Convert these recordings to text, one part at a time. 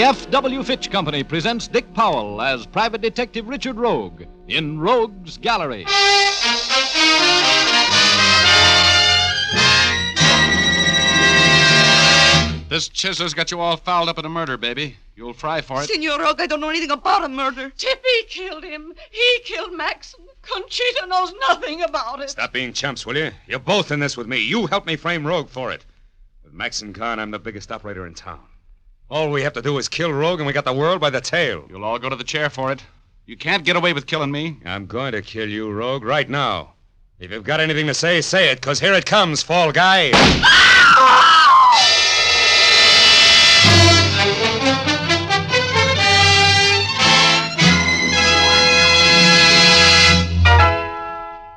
F.W. Fitch Company presents Dick Powell as Private Detective Richard Rogue in Rogue's Gallery. This chiseler's got you all fouled up in a murder, baby. You'll fry for it. Senor Rogue, I don't know anything about a murder. Tippy killed him. He killed Maxon. Conchita knows nothing about it. Stop being chumps, will you? You're both in this with me. You helped me frame Rogue for it. With Maxon Khan, I'm the biggest operator in town. All we have to do is kill Rogue, and we got the world by the tail. You'll all go to the chair for it. You can't get away with killing me. I'm going to kill you, Rogue, right now. If you've got anything to say it, because here it comes, fall guy.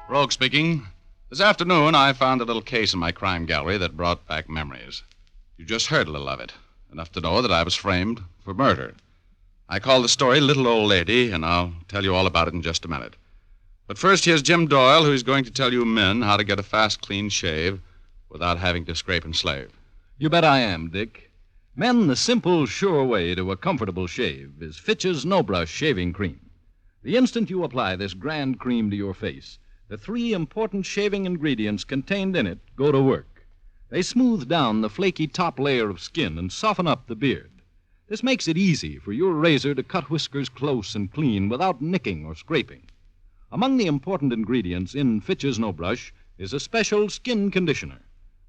Rogue speaking. This afternoon, I found a little case in my crime gallery that brought back memories. You just heard a little of it. Enough to know that I was framed for murder. I call the story Little Old Lady, and I'll tell you all about it in just a minute. But first, here's Jim Doyle, who's going to tell you men how to get a fast, clean shave without having to scrape and slave. You bet I am, Dick. Men, the simple, sure way to a comfortable shave is Fitch's No Brush Shaving Cream. The instant you apply this grand cream to your face, the three important shaving ingredients contained in it go to work. They smooth down the flaky top layer of skin and soften up the beard. This makes it easy for your razor to cut whiskers close and clean without nicking or scraping. Among the important ingredients in Fitch's No Brush is a special skin conditioner.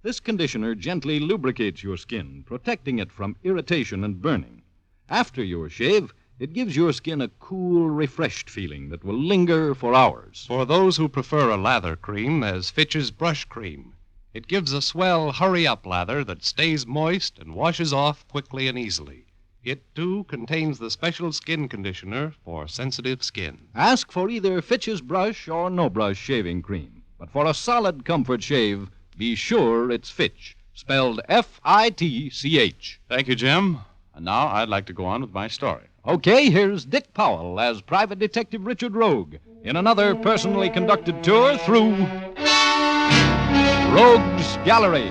This conditioner gently lubricates your skin, protecting it from irritation and burning. After your shave, it gives your skin a cool, refreshed feeling that will linger for hours. For those who prefer a lather cream, there's Fitch's Brush Cream. It gives a swell, hurry-up lather that stays moist and washes off quickly and easily. It, too, contains the special skin conditioner for sensitive skin. Ask for either Fitch's Brush or No Brush Shaving Cream. But for a solid comfort shave, be sure it's Fitch, spelled F-I-T-C-H. Thank you, Jim. And now I'd like to go on with my story. Okay, here's Dick Powell as Private Detective Richard Rogue in another personally conducted tour through Rogue's Gallery.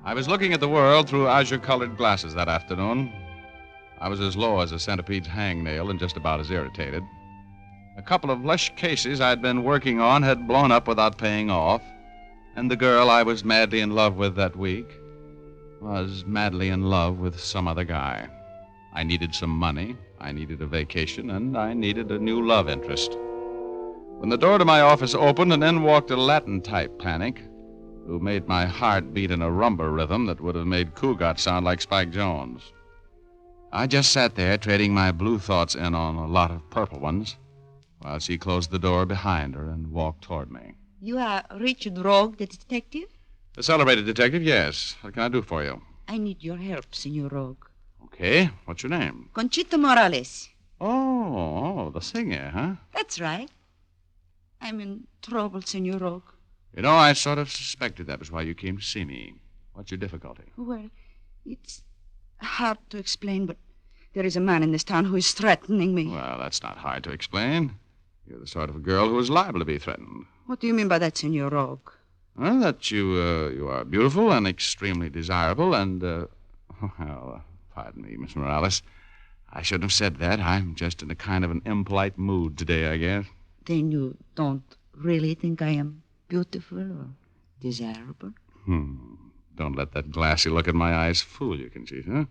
I was looking at the world through azure-colored glasses that afternoon. I was as low as a centipede's hangnail and just about as irritated. A couple of lush cases I'd been working on had blown up without paying off, and the girl I was madly in love with that week was madly in love with some other guy. I needed some money, I needed a vacation, and I needed a new love interest. When the door to my office opened, and in walked a Latin-type panic who made my heart beat in a rumba rhythm that would have made Cougat sound like Spike Jones. I just sat there trading my blue thoughts in on a lot of purple ones while she closed the door behind her and walked toward me. You are Richard Rogue, the detective? The celebrated detective, yes. What can I do for you? I need your help, Senor Rogue. Okay. What's your name? Conchita Morales. Oh, the singer, huh? That's right. I'm in trouble, Senor Rogue. You know, I sort of suspected that was why you came to see me. What's your difficulty? Well, it's hard to explain, but there is a man in this town who is threatening me. Well, that's not hard to explain. You're the sort of a girl who is liable to be threatened. What do you mean by that, Senor Rogue? Well, that you are beautiful and extremely desirable and, well, pardon me, Miss Morales. I shouldn't have said that. I'm just in a kind of an impolite mood today, I guess. Then you don't really think I am beautiful or desirable? Don't let that glassy look in my eyes fool you, Conchita.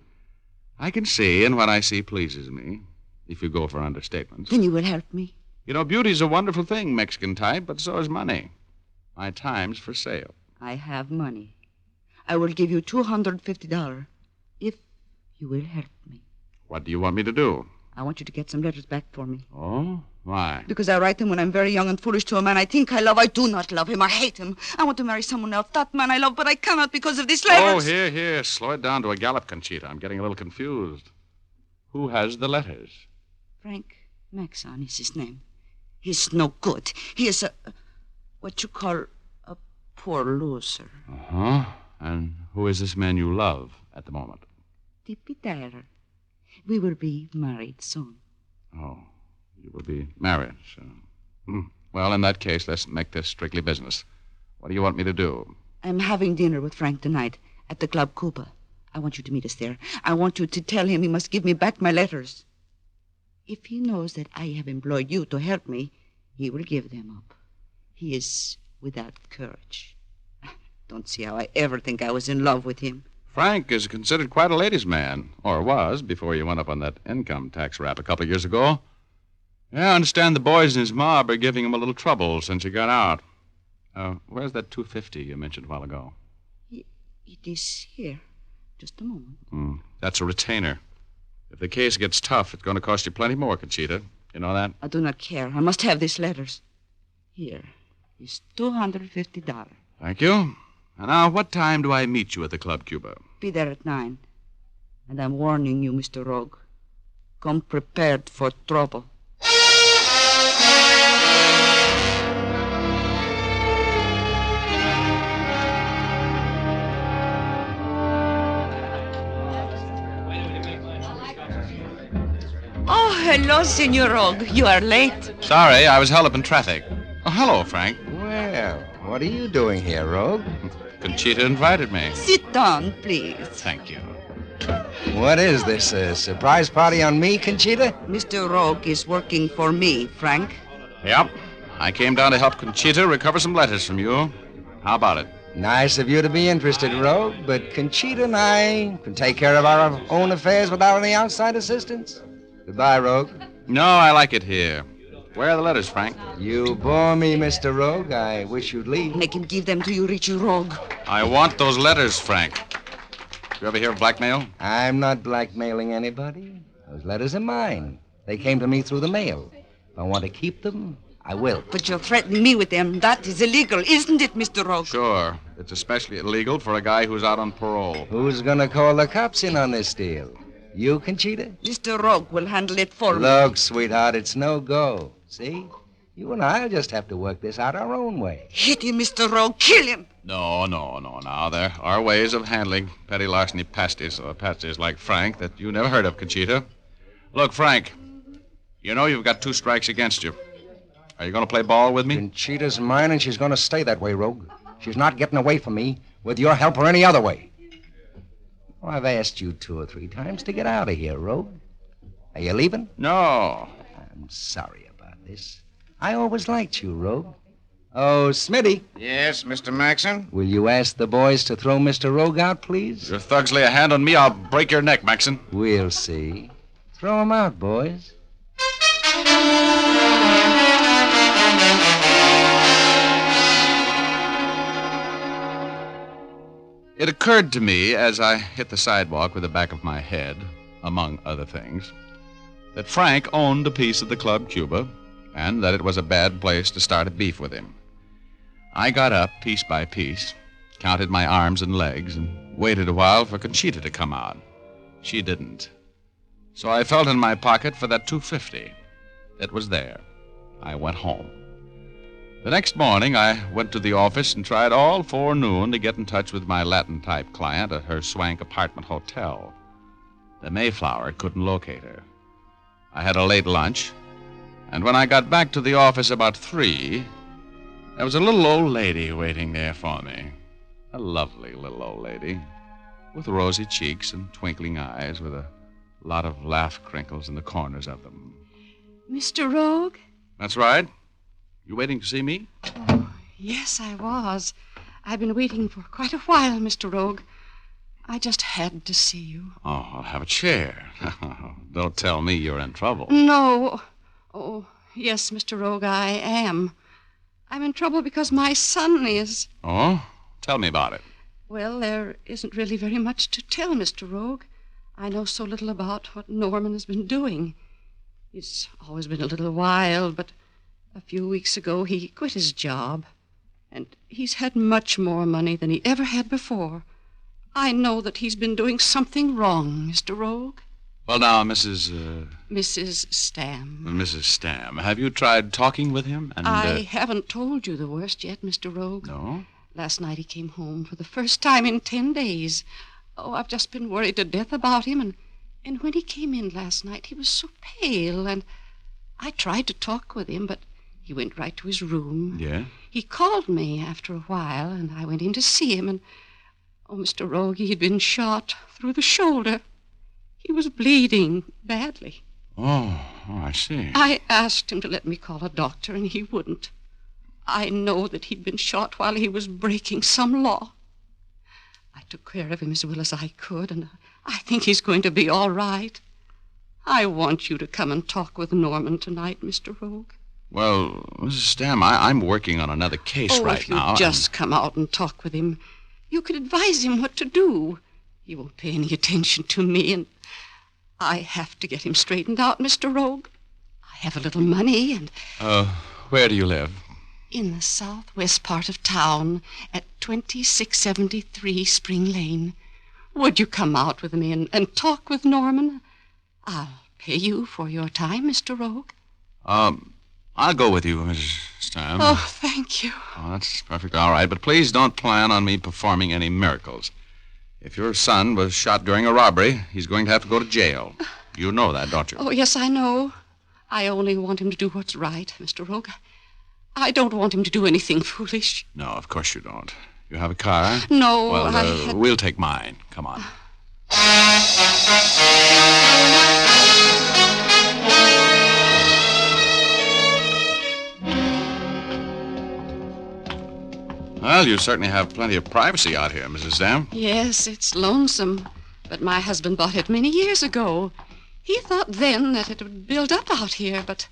I can see, and what I see pleases me, if you go for understatements. Then you will help me. You know, beauty's a wonderful thing, Mexican type, but so is money. My time's for sale. I have money. I will give you $250 if you will help me. What do you want me to do? I want you to get some letters back for me. Oh? Why? Because I write them when I'm very young and foolish to a man I think I love. I do not love him. I hate him. I want to marry someone else, that man I love, but I cannot because of these letters. Oh, here. Slow it down to a gallop, Conchita. I'm getting a little confused. Who has the letters? Frank Maxon is his name. He's no good. He is what you call a poor loser. Uh-huh. And who is this man you love at the moment? Tippy Tyler. We will be married soon. Oh, you will be married, so... Well, in that case, let's make this strictly business. What do you want me to do? I'm having dinner with Frank tonight at the Club Cuba. I want you to meet us there. I want you to tell him he must give me back my letters. If he knows that I have employed you to help me, he will give them up. He is without courage. Don't see how I ever think I was in love with him. Frank is considered quite a ladies' man, or was, before you went up on that income tax rap a couple of years ago. Yeah, I understand the boys in his mob are giving him a little trouble since he got out. Where's that $250 you mentioned a while ago? It is here. Just a moment. That's a retainer. If the case gets tough, it's going to cost you plenty more, Conchita. You know that? I do not care. I must have these letters. Here is $250. Thank you. And now, what time do I meet you at the Club Cuba? Be there at 9. And I'm warning you, Mr. Rogue. Come prepared for trouble. Oh, hello, Senor Rogue. You are late. Sorry, I was held up in traffic. Oh, hello, Frank. Well, what are you doing here, Rogue? Conchita invited me. Sit down, please. Thank you. What is this, a surprise party on me, Conchita? Mr. Rogue is working for me, Frank. Yep. I came down to help Conchita recover some letters from you. How about it? Nice of you to be interested, Rogue, but Conchita and I can take care of our own affairs without any outside assistance. Goodbye, Rogue. No, I like it here. Where are the letters, Frank? You bore me, Mr. Rogue. I wish you'd leave. Make him give them to you, Richie Rogue. I want those letters, Frank. You ever hear of blackmail? I'm not blackmailing anybody. Those letters are mine. They came to me through the mail. If I want to keep them, I will. But you're threatening me with them. That is illegal, isn't it, Mr. Rogue? Sure. It's especially illegal for a guy who's out on parole. Who's gonna call the cops in on this deal? You, Conchita? Mr. Rogue will handle it for me. Look, sweetheart, it's no go. See? You and I'll just have to work this out our own way. Hit him, Mr. Rogue. Kill him. No. Now, there are ways of handling petty larceny pasties like Frank that you never heard of, Conchita. Look, Frank, you know you've got 2 strikes against you. Are you going to play ball with me? Conchita's mine, and she's going to stay that way, Rogue. She's not getting away from me with your help or any other way. Well, I've asked you 2 or 3 times to get out of here, Rogue. Are you leaving? No. I'm sorry about this. I always liked you, Rogue. Oh, Smitty. Yes, Mr. Maxon? Will you ask the boys to throw Mr. Rogue out, please? If your thugs lay a hand on me, I'll break your neck, Maxon. We'll see. Throw him out, boys. It occurred to me as I hit the sidewalk with the back of my head, among other things, that Frank owned a piece of the Club Cuba and that it was a bad place to start a beef with him. I got up piece by piece, counted my arms and legs, and waited a while for Conchita to come out. She didn't. So I felt in my pocket for that $250. It was there. I went home. The next morning, I went to the office and tried all forenoon to get in touch with my Latin-type client at her swank apartment hotel. The Mayflower couldn't locate her. I had a late lunch, and when I got back to the office about 3, there was a little old lady waiting there for me. A lovely little old lady with rosy cheeks and twinkling eyes with a lot of laugh crinkles in the corners of them. Mr. Rogue? That's right. You waiting to see me? Oh, yes, I was. I've been waiting for quite a while, Mr. Rogue. I just had to see you. Oh, I'll have a chair. Don't tell me you're in trouble. No. Oh, yes, Mr. Rogue, I am. I'm in trouble because my son is... Oh? Tell me about it. Well, there isn't really very much to tell, Mr. Rogue. I know so little about what Norman has been doing. He's always been a little wild, but a few weeks ago he quit his job. And he's had much more money than he ever had before. I know that he's been doing something wrong, Mr. Rogue. Well, now, Mrs. Stam. Mrs. Stam, have you tried talking with him? I haven't told you the worst yet, Mr. Rogue. No? Last night he came home for the first time in 10 days. Oh, I've just been worried to death about him. And when he came in last night, he was so pale. And I tried to talk with him, but he went right to his room. Yeah? He called me after a while, and I went in to see him. And, oh, Mr. Rogue, he'd been shot through the shoulder. He was bleeding badly. Oh, I see. I asked him to let me call a doctor, and he wouldn't. I know that he'd been shot while he was breaking some law. I took care of him as well as I could, and I think he's going to be all right. I want you to come and talk with Norman tonight, Mr. Rogue. Well, Mrs. Stamm, I'm working on another case right if you now. just come out and talk with him, you could advise him what to do. He won't pay any attention to me, and I have to get him straightened out, Mr. Rogue. I have a little money, and... Where do you live? In the southwest part of town, at 2673 Spring Lane. Would you come out with me and talk with Norman? I'll pay you for your time, Mr. Rogue. I'll go with you, Mrs. Stamm. Oh, thank you. Oh, that's perfectly all right, but please don't plan on me performing any miracles. If your son was shot during a robbery, he's going to have to go to jail. You know that, don't you? Oh, yes, I know. I only want him to do what's right, Mr. Rogue. I don't want him to do anything foolish. No, of course you don't. You have a car? No, Well, we'll take mine. Come on. Well, you certainly have plenty of privacy out here, Mrs. Stamm. Yes, it's lonesome. But my husband bought it many years ago. He thought then that it would build up out here, but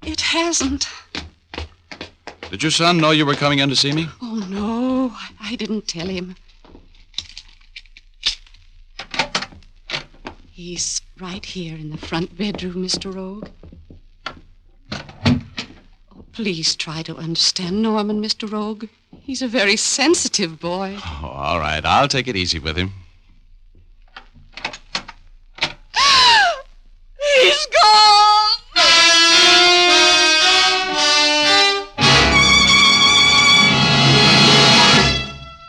it hasn't. Did your son know you were coming in to see me? Oh, no, I didn't tell him. He's right here in the front bedroom, Mr. Rogue. Oh, please try to understand Norman, Mr. Rogue. He's a very sensitive boy. Oh, all right. I'll take it easy with him. He's gone!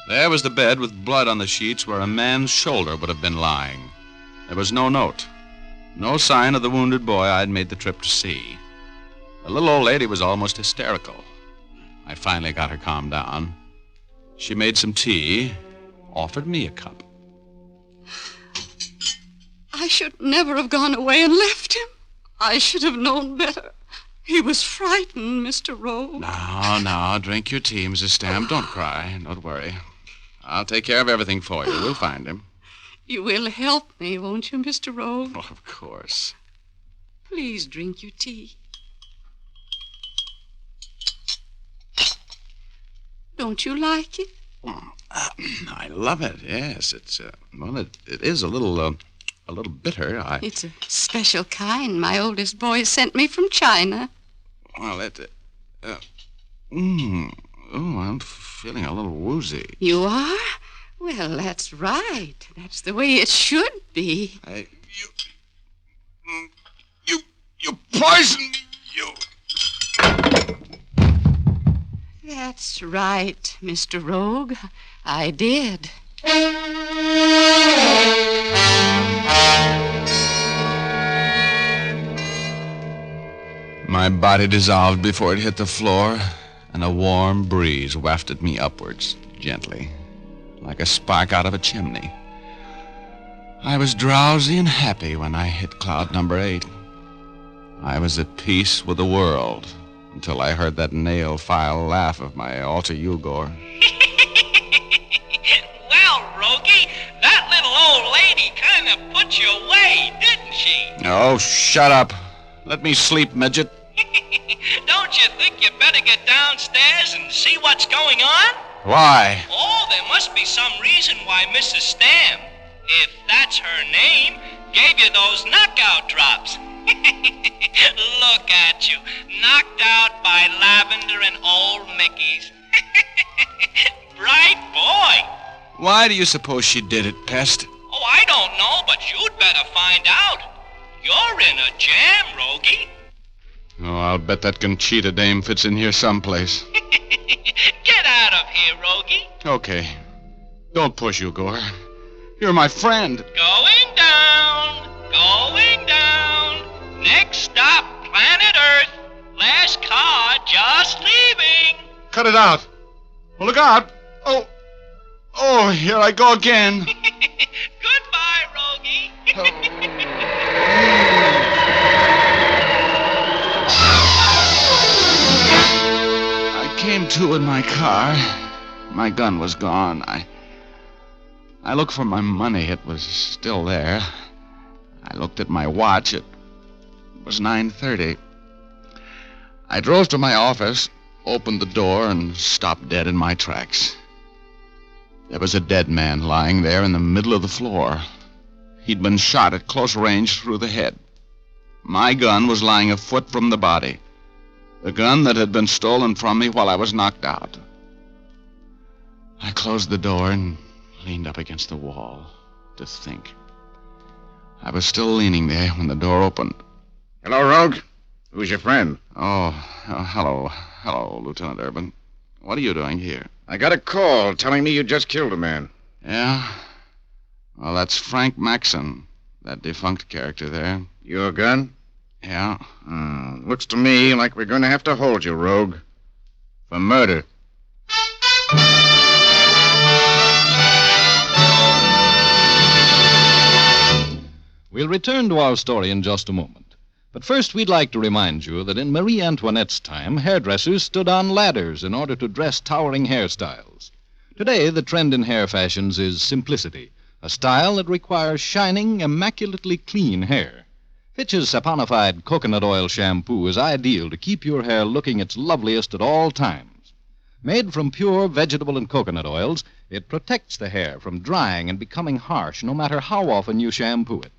There was the bed with blood on the sheets where a man's shoulder would have been lying. There was no note. No sign of the wounded boy I'd made the trip to see. The little old lady was almost hysterical. I finally got her calmed down. She made some tea, offered me a cup. I should never have gone away and left him. I should have known better. He was frightened, Mr. Rogue. Now, drink your tea, Mrs. Stamm. Don't cry. Don't worry. I'll take care of everything for you. We'll find him. You will help me, won't you, Mr. Rogue? Oh, of course. Please drink your tea. Don't you like it? I love it, yes. It's, it is a little bitter. It's a special kind my oldest boy sent me from China. Well, I'm feeling a little woozy. You are? Well, that's right. That's the way it should be. You poisoned me, you. That's right, Mr. Rogue. I did. My body dissolved before it hit the floor, and a warm breeze wafted me upwards, gently, like a spark out of a chimney. I was drowsy and happy when I hit cloud number 8. I was at peace with the world until I heard that nail-file laugh of my alter Eugor. Well, Rogie, that little old lady kind of put you away, didn't she? Oh, shut up. Let me sleep, midget. Don't you think you better get downstairs and see what's going on? Why? Oh, there must be some reason why Mrs. Stamm, if that's her name, gave you those knockout drops. Look at you, knocked out by Lavender and old Mickey's. Bright boy. Why do you suppose she did it, Pest? Oh, I don't know, but you'd better find out. You're in a jam, Rogie. Oh, I'll bet that Conchita dame fits in here someplace. Get out of here, Rogie. Okay. Don't push, Eugor. You're my friend. Going down. Going down. Next stop, planet Earth. Last car just leaving. Cut it out. Oh, look out. Oh, here I go again. Goodbye, Rogie. I came to in my car. My gun was gone. I looked for my money. It was still there. I looked at my watch. It was 9:30. I drove to my office, opened the door, and stopped dead in my tracks. There was a dead man lying there in the middle of the floor. He'd been shot at close range through the head. My gun was lying a foot from the body. The gun that had been stolen from me while I was knocked out. I closed the door and leaned up against the wall to think. I was still leaning there when the door opened. Hello, Rogue. Who's your friend? Hello, Lieutenant Urban. What are you doing here? I got a call telling me you just killed a man. Yeah? Well, that's Frank Maxon, that defunct character there. Your gun? Yeah. Looks to me like we're going to have to hold you, Rogue. For murder. We'll return to our story in just a moment. But first, we'd like to remind you that in Marie Antoinette's time, hairdressers stood on ladders in order to dress towering hairstyles. Today, the trend in hair fashions is simplicity, a style that requires shining, immaculately clean hair. Fitch's saponified coconut oil shampoo is ideal to keep your hair looking its loveliest at all times. Made from pure vegetable and coconut oils, it protects the hair from drying and becoming harsh no matter how often you shampoo it.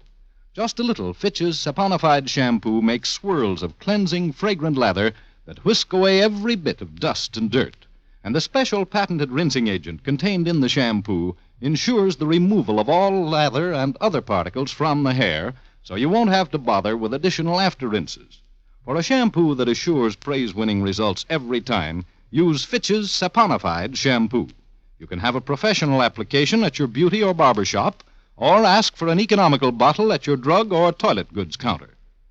Just a little Fitch's saponified shampoo makes swirls of cleansing, fragrant lather that whisk away every bit of dust and dirt. And the special patented rinsing agent contained in the shampoo ensures the removal of all lather and other particles from the hair, so you won't have to bother with additional after rinses. For a shampoo that assures praise-winning results every time, use Fitch's saponified shampoo. You can have a professional application at your beauty or barber shop, or ask for an economical bottle at your drug or toilet goods counter.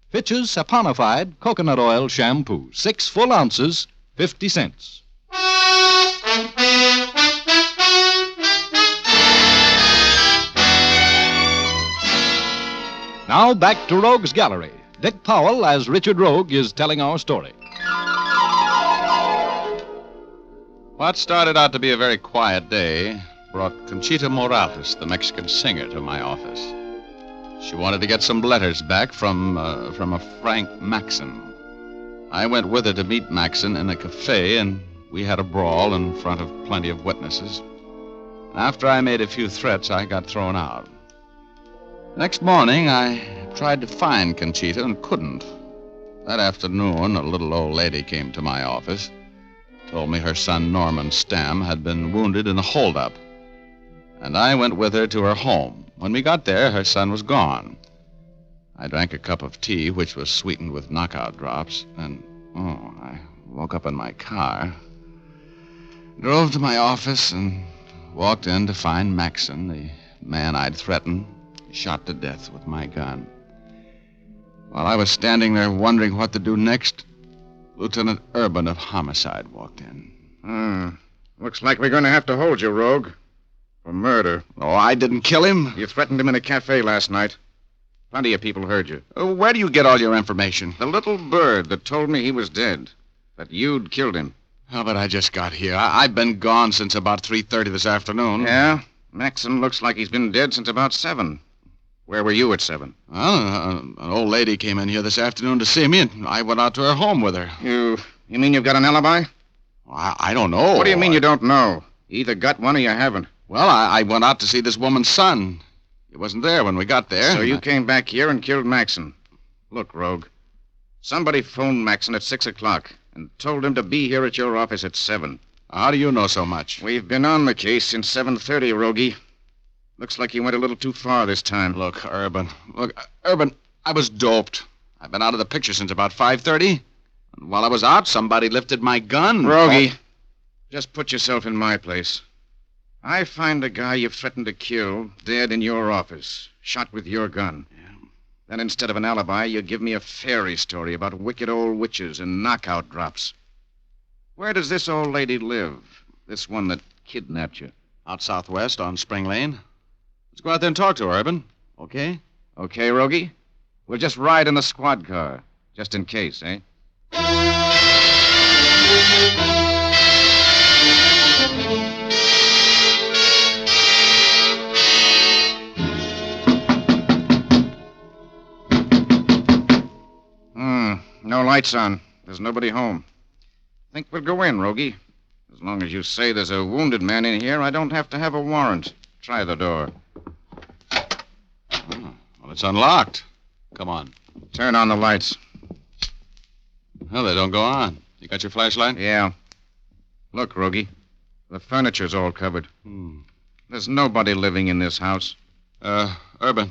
Fitch's saponified coconut oil shampoo, 6 full ounces, 50 cents. Now back to Rogue's Gallery. Dick Powell, as Richard Rogue, is telling our story. What started out to be a very quiet day brought Conchita Morales, the Mexican singer, to my office. She wanted to get some letters back from a Frank Maxon. I went with her to meet Maxon in a cafe, and we had a brawl in front of plenty of witnesses. After I made a few threats, I got thrown out. Next morning, I tried to find Conchita and couldn't. That afternoon, a little old lady came to my office, told me her son Norman Stamm had been wounded in a holdup. And I went with her to her home. When we got there, her son was gone. I drank a cup of tea, which was sweetened with knockout drops, and, I woke up in my car, drove to my office, and walked in to find Maxon, the man I'd threatened, shot to death with my gun. While I was standing there wondering what to do next, Lieutenant Urban of Homicide walked in. Looks like we're going to have to hold you, Rogue. For murder. Oh, I didn't kill him. You threatened him in a cafe last night. Plenty of people heard you. Where do you get all your information? The little bird that told me he was dead. That you'd killed him. Oh, but I just got here. I've been gone since about 3:30 this afternoon. Yeah? Maxon looks like he's been dead since about 7. Where were you at 7? Well, an old lady came in here this afternoon to see me, and I went out to her home with her. You mean you've got an alibi? I don't know. What do you mean you don't know? You either got one or you haven't. Well, I went out to see this woman's son. He wasn't there when we got there. So you came back here and killed Maxon. Look, Rogue, somebody phoned Maxon at 6 o'clock and told him to be here at your office at 7. How do you know so much? We've been on the case since 7:30, Rogie. Looks like you went a little too far this time. Look, Urban, I was doped. I've been out of the picture since about 5:30. And while I was out, somebody lifted my gun. Rogie, just put yourself in my place. I find a guy you've threatened to kill dead in your office, shot with your gun. Yeah. Then instead of an alibi, you give me a fairy story about wicked old witches and knockout drops. Where does this old lady live? This one that kidnapped you? Out southwest on Spring Lane. Let's go out there and talk to her, Urban. Okay? Okay, Rogie? We'll just ride in the squad car, just in case, eh? No lights on. There's nobody home. Think we'll go in, Rogie. As long as you say there's a wounded man in here, I don't have to have a warrant. Try the door. Oh, well, it's unlocked. Come on. Turn on the lights. Well, they don't go on. You got your flashlight? Yeah. Look, Rogie. The furniture's all covered. There's nobody living in this house. Urban,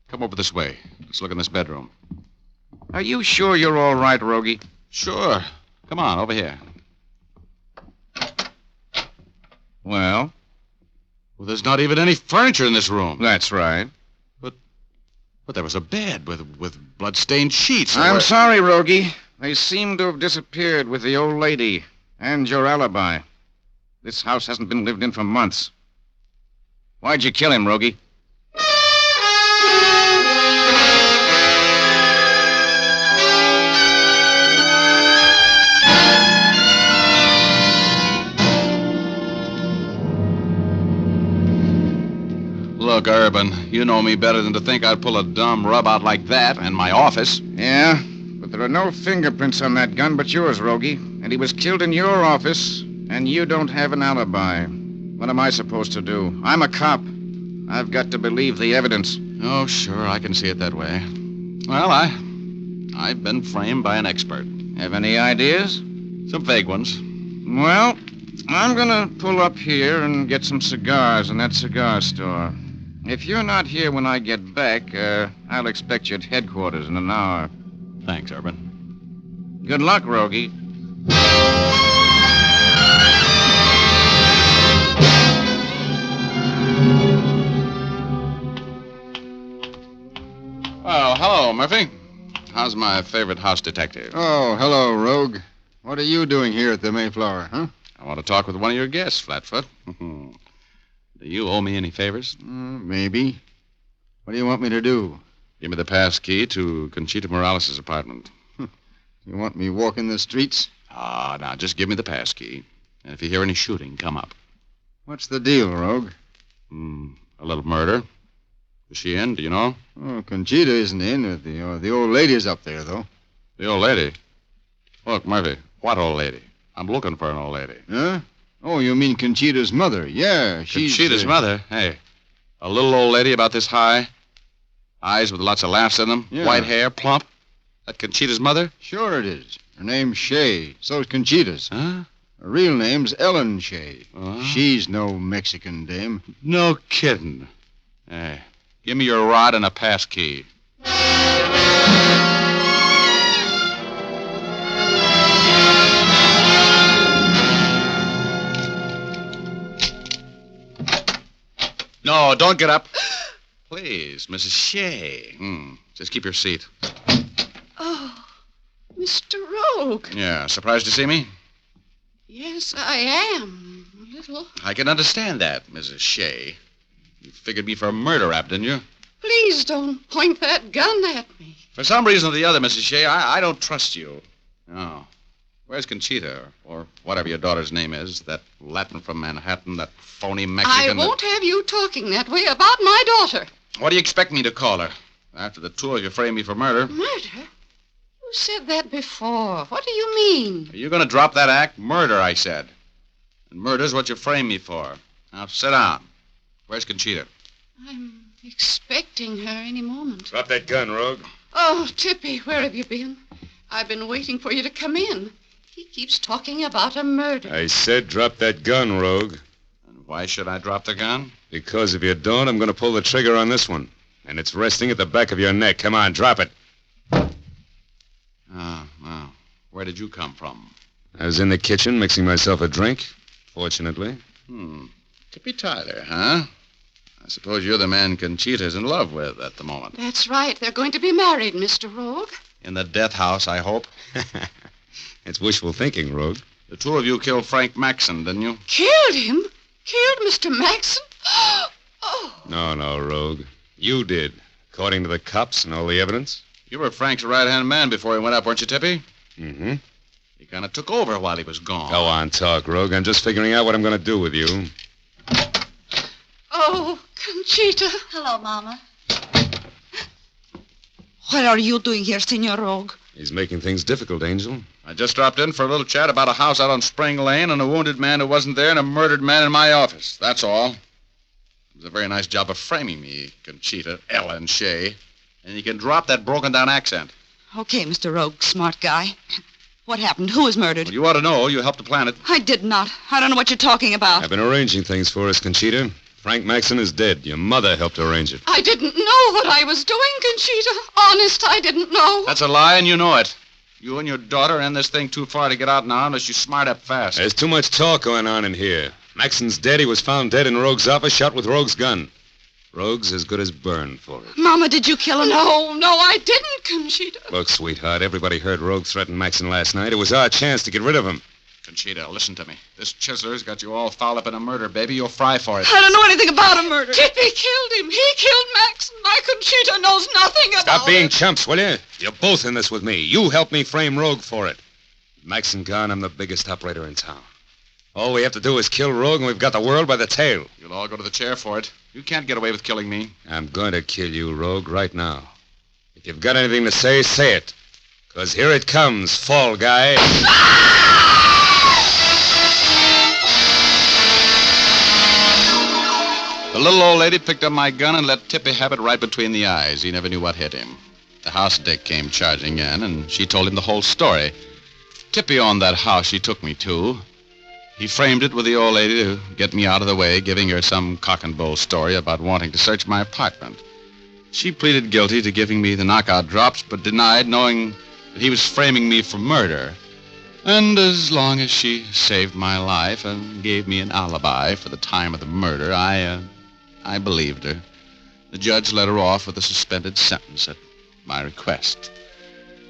come over this way. Let's look in this bedroom. Are you sure you're all right, Rogie? Sure. Come on, over here. Well? Well, there's not even any furniture in this room. That's right. But there was a bed with blood-stained sheets. I'm sorry, Rogie. They seem to have disappeared with the old lady and your alibi. This house hasn't been lived in for months. Why'd you kill him, Rogie? Look, Urban, you know me better than to think I'd pull a dumb rub out like that in my office. Yeah, but there are no fingerprints on that gun but yours, Rogie. And he was killed in your office, and you don't have an alibi. What am I supposed to do? I'm a cop. I've got to believe the evidence. Oh, sure, I can see it that way. Well, I've been framed by an expert. Have any ideas? Some vague ones. Well, I'm gonna pull up here and get some cigars in that cigar store. If you're not here when I get back, I'll expect you at headquarters in an hour. Thanks, Urban. Good luck, Rogie. Oh, hello, Murphy. How's my favorite house detective? Oh, hello, Rogue. What are you doing here at the Mayflower, huh? I want to talk with one of your guests, Flatfoot. Do you owe me any favors? Maybe. What do you want me to do? Give me the pass key to Conchita Morales' apartment. You want me walking the streets? Now, just give me the pass key. And if you hear any shooting, come up. What's the deal, Rogue? A little murder. Is she in? Do you know? Oh, Conchita isn't in. The old lady's up there, though. The old lady? Look, Murphy, what old lady? I'm looking for an old lady. Huh? Oh, you mean Conchita's mother. Yeah, she's... Conchita's mother? Hey, a little old lady about this high? Eyes with lots of laughs in them? Yeah. White hair, plump? That Conchita's mother? Sure it is. Her name's Shea. So's Conchita's. Huh? Her real name's Ellen Shea. Oh. She's no Mexican dame. No kidding. Hey, give me your rod and a pass key. No, don't get up. Please, Mrs. Shea. Just keep your seat. Oh, Mr. Rogue. Yeah, surprised to see me? Yes, I am. A little. I can understand that, Mrs. Shea. You figured me for a murder rap, didn't you? Please don't point that gun at me. For some reason or the other, Mrs. Shea, I don't trust you. No. Where's Conchita, or whatever your daughter's name is, that Latin from Manhattan, that phony Mexican... I won't have you talking that way about my daughter. What do you expect me to call her? After the two of you framed me for murder. Murder? You said that before. What do you mean? Are you going to drop that act? Murder, I said. And murder's what you framed me for. Now, sit down. Where's Conchita? I'm expecting her any moment. Drop that gun, Rogue. Oh, Tippy, where have you been? I've been waiting for you to come in. He keeps talking about a murder. I said drop that gun, Rogue. And why should I drop the gun? Because if you don't, I'm going to pull the trigger on this one. And it's resting at the back of your neck. Come on, drop it. Oh, well. Where did you come from? I was in the kitchen mixing myself a drink, fortunately. Tippy Tyler, huh? I suppose you're the man Conchita's in love with at the moment. That's right. They're going to be married, Mr. Rogue. In the death house, I hope. It's wishful thinking, Rogue. The two of you killed Frank Maxon, didn't you? Killed him? Killed Mr. Maxon? Oh. No, Rogue. You did, according to the cops and all the evidence. You were Frank's right-hand man before he went up, weren't you, Tippy? Mm-hmm. He kind of took over while he was gone. Go on, talk, Rogue. I'm just figuring out what I'm going to do with you. Oh, Conchita. Hello, Mama. What are you doing here, Senor Rogue? He's making things difficult, Angel. I just dropped in for a little chat about a house out on Spring Lane and a wounded man who wasn't there and a murdered man in my office. That's all. It was a very nice job of framing me, Conchita, Ellen Shea. And you can drop that broken-down accent. Okay, Mr. Rogue, smart guy. What happened? Who was murdered? Well, you ought to know. You helped to plan it. I did not. I don't know what you're talking about. I've been arranging things for us, Conchita. Frank Maxon is dead. Your mother helped arrange it. I didn't know what I was doing, Conchita. Honest, I didn't know. That's a lie, and you know it. You and your daughter are in this thing too far to get out now unless you smart up fast. There's too much talk going on in here. Maxon's dead. He was found dead in Rogue's office, shot with Rogue's gun. Rogue's as good as burned for it. Mama, did you kill him? No, I didn't, Conchita. Look, sweetheart, everybody heard Rogue threaten Maxon last night. It was our chance to get rid of him. Conchita, listen to me. This Chiseler's got you all fouled up in a murder, baby. You'll fry for it. I don't know anything about a murder. Tippy killed him. He killed Maxon. My Conchita knows nothing about it. Stop being chumps, will you? You're both in this with me. You helped me frame Rogue for it. Maxon gone, I'm the biggest operator in town. All we have to do is kill Rogue, and we've got the world by the tail. You'll all go to the chair for it. You can't get away with killing me. I'm going to kill you, Rogue, right now. If you've got anything to say, say it. Because here it comes, fall guy. The little old lady picked up my gun and let Tippy have it right between the eyes. He never knew what hit him. The house Dick came charging in, and she told him the whole story. Tippy owned that house she took me to. He framed it with the old lady to get me out of the way, giving her some cock-and-bull story about wanting to search my apartment. She pleaded guilty to giving me the knockout drops, but denied, knowing that he was framing me for murder. And as long as she saved my life and gave me an alibi for the time of the murder, I believed her. The judge let her off with a suspended sentence at my request.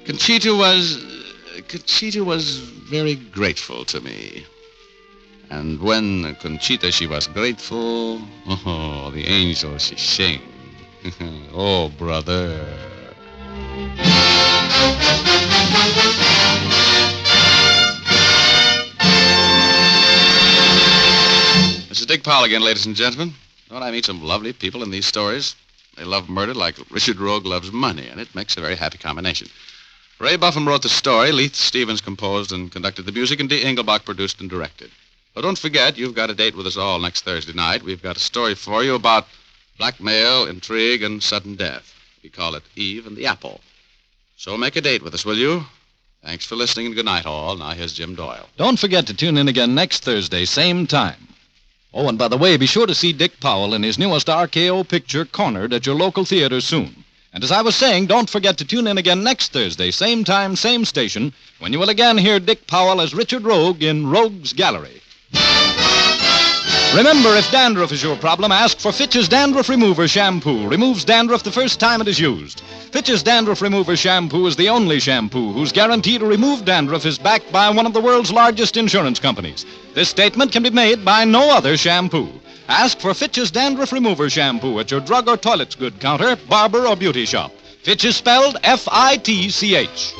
Conchita was very grateful to me. And when Conchita, she was grateful, oh, the angels she sing. Oh, brother. This is Dick Powell again, ladies and gentlemen. Don't I meet some lovely people in these stories? They love murder like Richard Rogue loves money, and it makes a very happy combination. Ray Buffum wrote the story, Leith Stevens composed and conducted the music, and Dee Englebach produced and directed. But don't forget, you've got a date with us all next Thursday night. We've got a story for you about blackmail, intrigue, and sudden death. We call it Eve and the Apple. So make a date with us, will you? Thanks for listening, and good night, all. Now here's Jim Doyle. Don't forget to tune in again next Thursday, same time. Oh, and by the way, be sure to see Dick Powell in his newest RKO picture, Cornered, at your local theater soon. And as I was saying, don't forget to tune in again next Thursday, same time, same station, when you will again hear Dick Powell as Richard Rogue in Rogue's Gallery. Remember, if dandruff is your problem, ask for Fitch's Dandruff Remover Shampoo. Removes dandruff the first time it is used. Fitch's Dandruff Remover Shampoo is the only shampoo whose guarantee to remove dandruff is backed by one of the world's largest insurance companies. This statement can be made by no other shampoo. Ask for Fitch's Dandruff Remover Shampoo at your drug or toilet's good counter, barber, or beauty shop. Fitch is spelled F-I-T-C-H.